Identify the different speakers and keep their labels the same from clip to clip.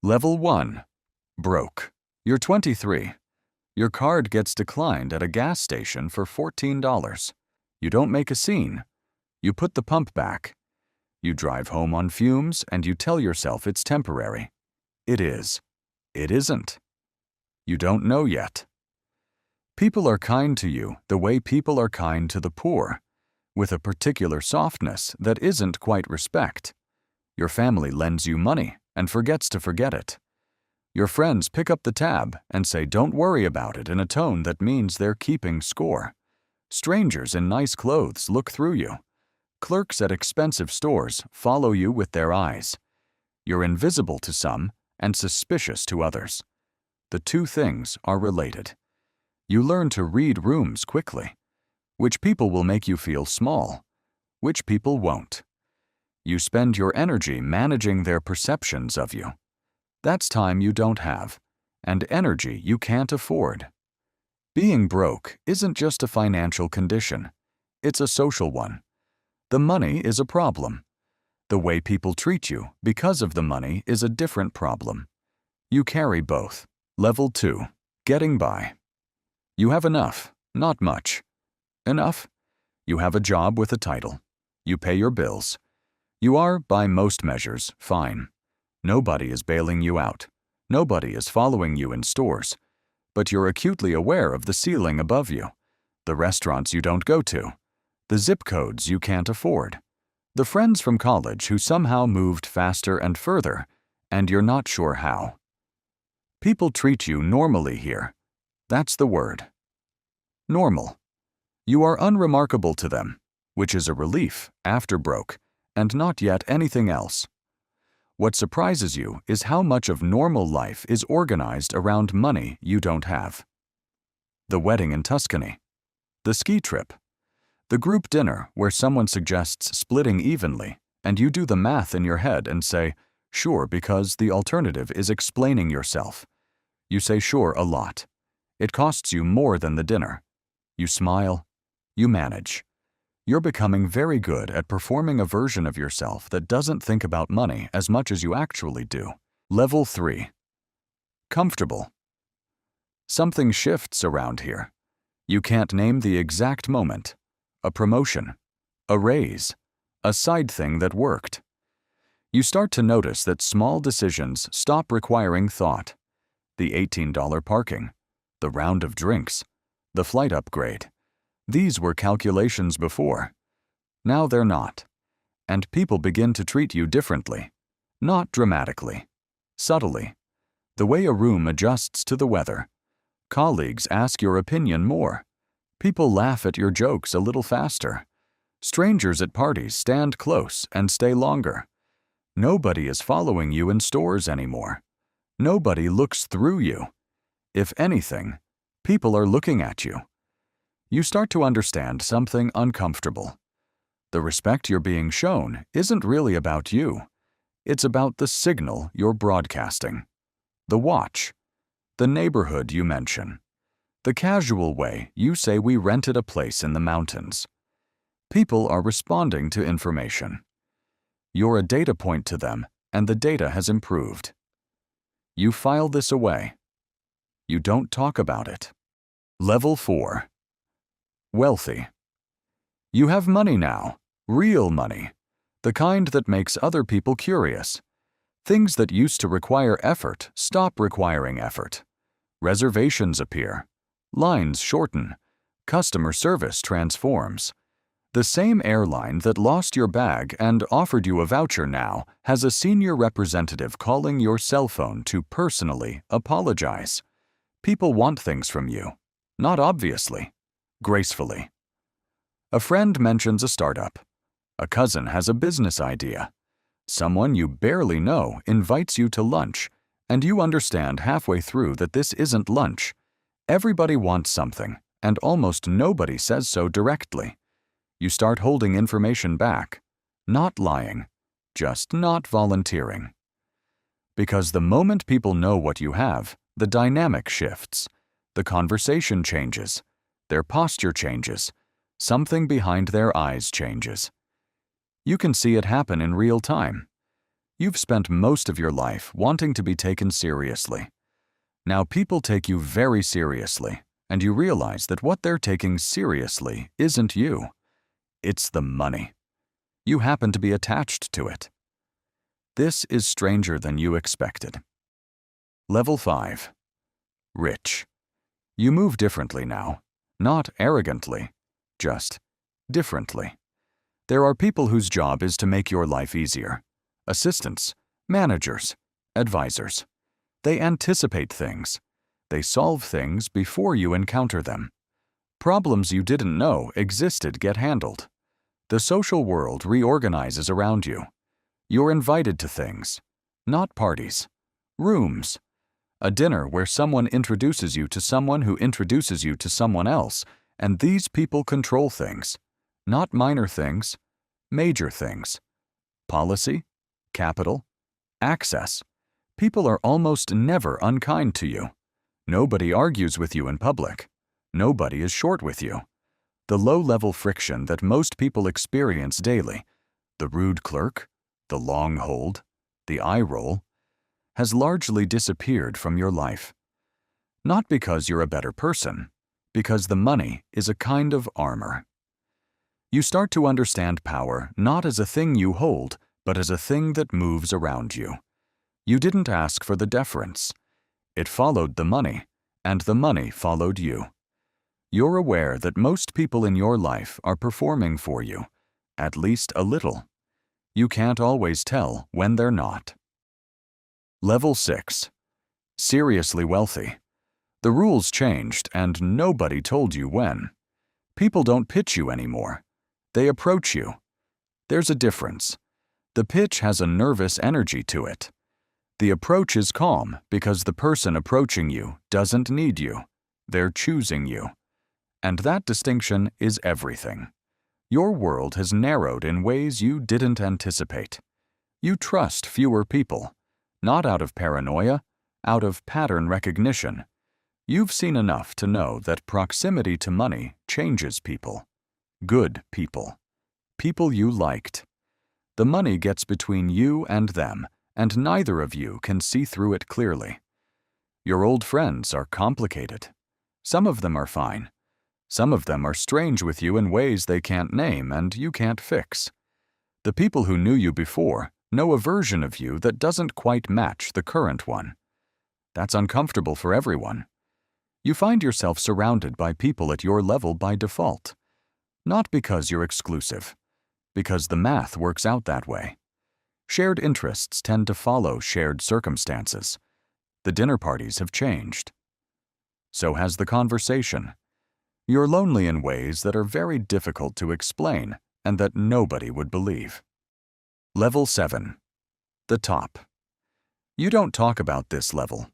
Speaker 1: Level 1. Broke. You're 23. Your card gets declined at a gas station for $14. You don't make a scene. You put the pump back. You drive home on fumes and you tell yourself it's temporary. It is. It isn't. You don't know yet. People are kind to you the way people are kind to the poor, with a particular softness that isn't quite respect. Your family lends you money and forgets to forget it. Your friends pick up the tab and say don't worry about it in a tone that means they're keeping score. Strangers in nice clothes look through you. Clerks at expensive stores follow you with their eyes. You're invisible to some and suspicious to others. The two things are related. You learn to read rooms quickly. Which people will make you feel small? Which people won't? You spend your energy managing their perceptions of you. That's time you don't have, and energy you can't afford. Being broke isn't just a financial condition. It's a social one. The money is a problem. The way people treat you because of the money is a different problem. You carry both. Level 2. Getting by. You have enough, not much. Enough? You have a job with a title. You pay your bills. You are, by most measures, fine. Nobody is bailing you out. Nobody is following you in stores. But you're acutely aware of the ceiling above you, the restaurants you don't go to, the zip codes you can't afford, the friends from college who somehow moved faster and further, and you're not sure how. People treat you normally here. That's the word. Normal. You are unremarkable to them, which is a relief after broke, and not yet anything else. What surprises you is how much of normal life is organized around money you don't have. The wedding in Tuscany. The ski trip. The group dinner where someone suggests splitting evenly, and you do the math in your head and say, sure, because the alternative is explaining yourself. You say sure a lot. It costs you more than the dinner. You smile. You manage. You're becoming very good at performing a version of yourself that doesn't think about money as much as you actually do. Level 3. Comfortable. Something shifts around here. You can't name the exact moment. A promotion. A raise. A side thing that worked. You start to notice that small decisions stop requiring thought. The $18 parking. The round of drinks. The flight upgrade. These were calculations before. Now they're not. And people begin to treat you differently. Not dramatically. Subtly. The way a room adjusts to the weather. Colleagues ask your opinion more. People laugh at your jokes a little faster. Strangers at parties stand close and stay longer. Nobody is following you in stores anymore. Nobody looks through you. If anything, people are looking at you. You start to understand something uncomfortable. The respect you're being shown isn't really about you. It's about the signal you're broadcasting. The watch. The neighborhood you mention. The casual way you say we rented a place in the mountains. People are responding to information. You're a data point to them, and the data has improved. You file this away. You don't talk about it. Level 4. Wealthy. You have money now, real money, the kind that makes other people curious. Things that used to require effort stop requiring effort. Reservations appear. Lines shorten. Customer service transforms. The same airline that lost your bag and offered you a voucher now has a senior representative calling your cell phone to personally apologize. People want things from you, not obviously. Gracefully. A friend mentions a startup. A cousin has a business idea. Someone you barely know invites you to lunch, and you understand halfway through that this isn't lunch. Everybody wants something, and almost nobody says so directly. You start holding information back, not lying, just not volunteering. Because the moment people know what you have, the dynamic shifts. The conversation changes. Their posture changes. Something behind their eyes changes. You can see it happen in real time. You've spent most of your life wanting to be taken seriously. Now people take you very seriously, and you realize that what they're taking seriously isn't you. It's the money. You happen to be attached to it. This is stranger than you expected. Level 5. Rich. You move differently now. Not arrogantly, just differently. There are people whose job is to make your life easier. Assistants, managers, advisors. They anticipate things. They solve things before you encounter them. Problems you didn't know existed get handled. The social world reorganizes around you. You're invited to things, not parties, rooms, a dinner where someone introduces you to someone who introduces you to someone else, and these people control things, not minor things, major things. Policy, capital, access. People are almost never unkind to you. Nobody argues with you in public. Nobody is short with you. The low-level friction that most people experience daily, the rude clerk, the long hold, the eye roll, has largely disappeared from your life. Not because you're a better person, because the money is a kind of armor. You start to understand power not as a thing you hold, but as a thing that moves around you. You didn't ask for the deference. It followed the money, and the money followed you. You're aware that most people in your life are performing for you, at least a little. You can't always tell when they're not. Level 6. Seriously wealthy. The rules changed and nobody told you when. People don't pitch you anymore. They approach you. There's a difference. The pitch has a nervous energy to it. The approach is calm because the person approaching you doesn't need you. They're choosing you. And that distinction is everything. Your world has narrowed in ways you didn't anticipate. You trust fewer people. Not out of paranoia, out of pattern recognition. You've seen enough to know that proximity to money changes people. Good people. People you liked. The money gets between you and them, and neither of you can see through it clearly. Your old friends are complicated. Some of them are fine. Some of them are strange with you in ways they can't name and you can't fix. The people who knew you before know a version of you that doesn't quite match the current one. That's uncomfortable for everyone. You find yourself surrounded by people at your level by default. Not because you're exclusive, because the math works out that way. Shared interests tend to follow shared circumstances. The dinner parties have changed. So has the conversation. You're lonely in ways that are very difficult to explain and that nobody would believe. Level 7. The top. You don't talk about this level.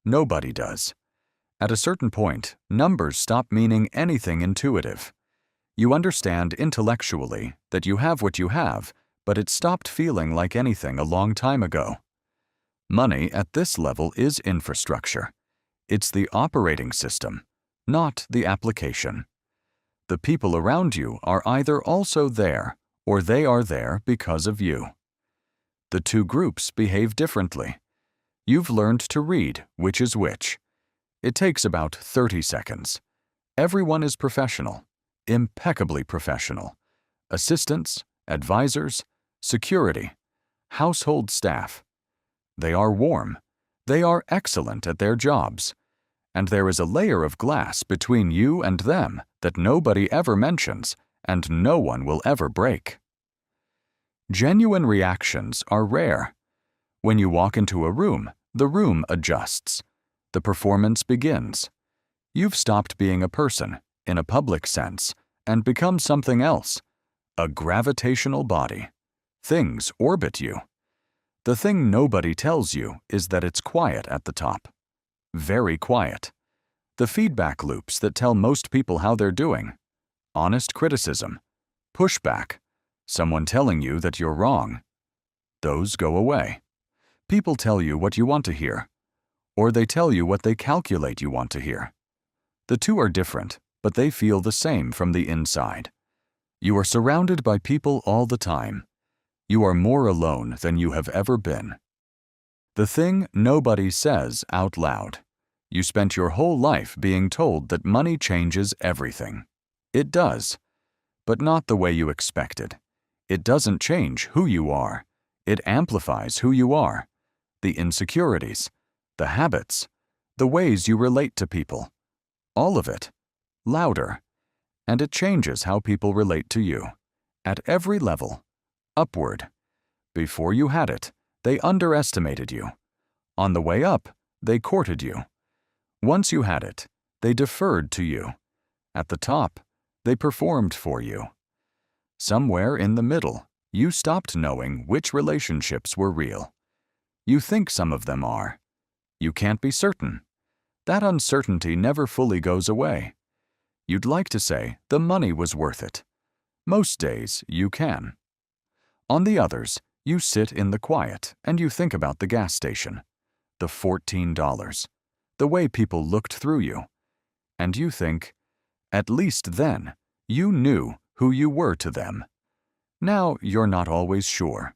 Speaker 1: Nobody does. At a certain point, numbers stop meaning anything intuitive. You understand intellectually that you have what you have, but it stopped feeling like anything a long time ago. Money at this level is infrastructure. It's the operating system, not the application. The people around you are either also there, or they are there because of you. The two groups behave differently. You've learned to read which is which. It takes about 30 seconds. Everyone is professional, impeccably professional. Assistants, advisors, security, household staff. They are warm. They are excellent at their jobs. And there is a layer of glass between you and them that nobody ever mentions and no one will ever break. Genuine reactions are rare. When you walk into a room, the room adjusts. The performance begins. You've stopped being a person, in a public sense, and become something else, a gravitational body. Things orbit you. The thing nobody tells you is that it's quiet at the top. Very quiet. The feedback loops that tell most people how they're doing. Honest criticism. Pushback. Someone telling you that you're wrong. Those go away. People tell you what you want to hear. Or they tell you what they calculate you want to hear. The two are different, but they feel the same from the inside. You are surrounded by people all the time. You are more alone than you have ever been. The thing nobody says out loud. You spent your whole life being told that money changes everything. It does, but not the way you expected. It doesn't change who you are. It amplifies who you are. The insecurities, the habits, the ways you relate to people. All of it. Louder. And it changes how people relate to you. At every level. Upward. Before you had it, they underestimated you. On the way up, they courted you. Once you had it, they deferred to you. At the top, they performed for you. Somewhere in the middle, you stopped knowing which relationships were real. You think some of them are. You can't be certain. That uncertainty never fully goes away. You'd like to say the money was worth it. Most days, you can. On the others, you sit in the quiet and you think about the gas station, the $14, the way people looked through you. And you think, at least then, you knew who you were to them. Now you're not always sure.